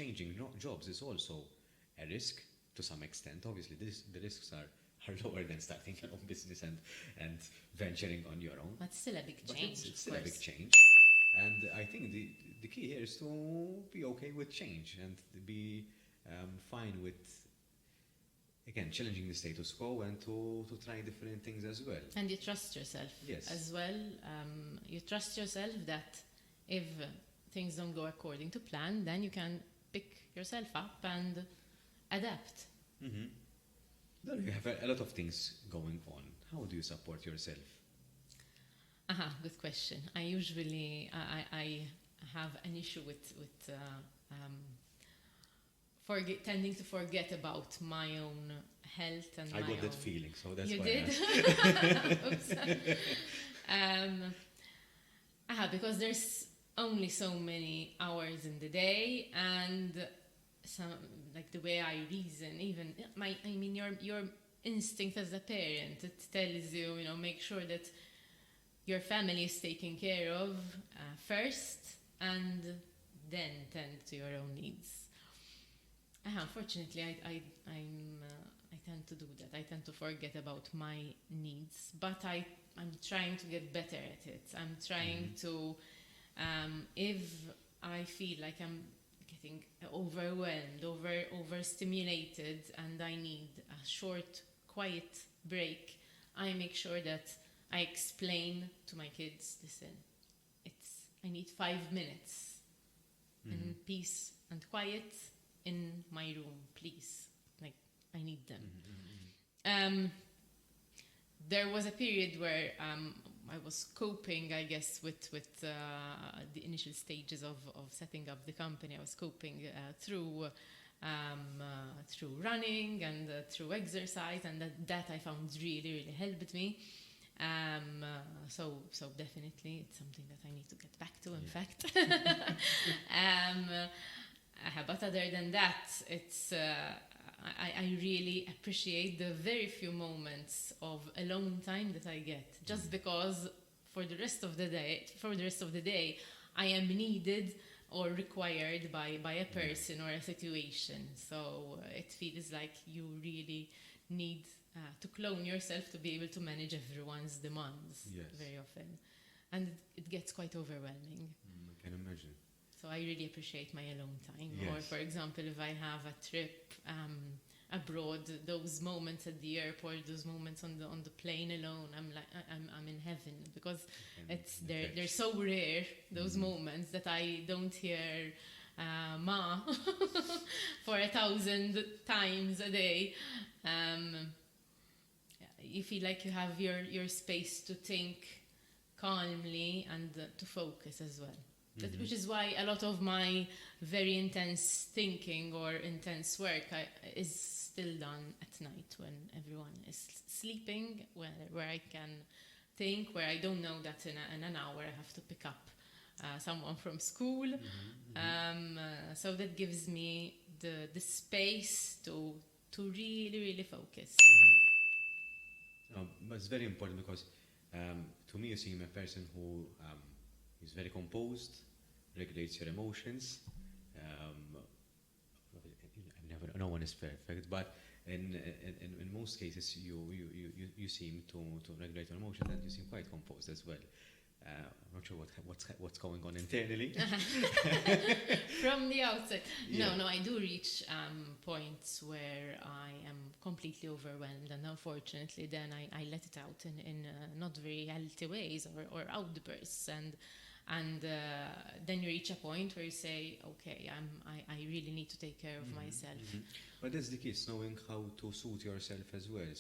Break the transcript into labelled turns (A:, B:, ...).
A: changing jobs is also a risk to some extent. Obviously, the risks are lower than starting your own business and venturing on your own.
B: But still a big change.
A: It's still a big change. And I think the key here is to be okay with change and be fine with, again, challenging the status quo and to try different things as well.
B: And you trust yourself as well. You trust yourself that if things don't go according to plan, then you can pick yourself up and adapt.
A: Mm-hmm. You have a lot of things going on. How do you support yourself?
B: Good question. I usually I have an issue with tending to forget about my own health and
A: I got that feeling, so that's
B: you
A: why.
B: You did? Because there's only so many hours in the day, and some, like the way I reason, even your instinct as a parent, it tells you, make sure that your family is taken care of first, and then tend to your own needs. Unfortunately, I tend to do that. I tend to forget about my needs, but I'm trying to get better at it. I'm trying to, if I feel like I'm getting overwhelmed, overstimulated, and I need a short, quiet break, I make sure that I explain to my kids, listen, I need 5 minutes in peace and quiet in my room, please. Like, I need them. There was a period where I was coping, I guess, with the initial stages of setting up the company. I was coping through running and through exercise, and that I found really, really helped me. So definitely it's something that I need to get back to, in fact. But other than that, it's I really appreciate the very few moments of alone time that I get, just because for the rest of the day, I am needed or required by a person or a situation. So it feels like you really need to clone yourself to be able to manage everyone's demands very often. And it gets quite overwhelming.
A: I can imagine.
B: So I really appreciate my alone time.
A: Yes.
B: Or, for example, if I have a trip abroad, those moments at the airport, those moments on the plane alone, I'm in heaven, because they're so rare, those moments, that I don't hear Ma for 1,000 times a day. You feel like you have your space to think calmly and to focus as well. Which is why a lot of my very intense thinking or intense work is still done at night when everyone is sleeping, where I can think, where I don't know that in an hour I have to pick up someone from school. So that gives me the space to really, really focus.
A: But it's very important, because to me you seem a person who is very composed, regulates your emotions. No one is perfect, but in most cases you seem to regulate your emotions, and you seem quite composed as well. I'm not sure what's going on internally.
B: From the outset. Yeah. No, I do reach points where I am completely overwhelmed, and unfortunately then I let it out in not very healthy ways or outbursts, and then you reach a point where you say, okay, I really need to take care of myself.
A: But that's the key, it's knowing how to soothe yourself as well.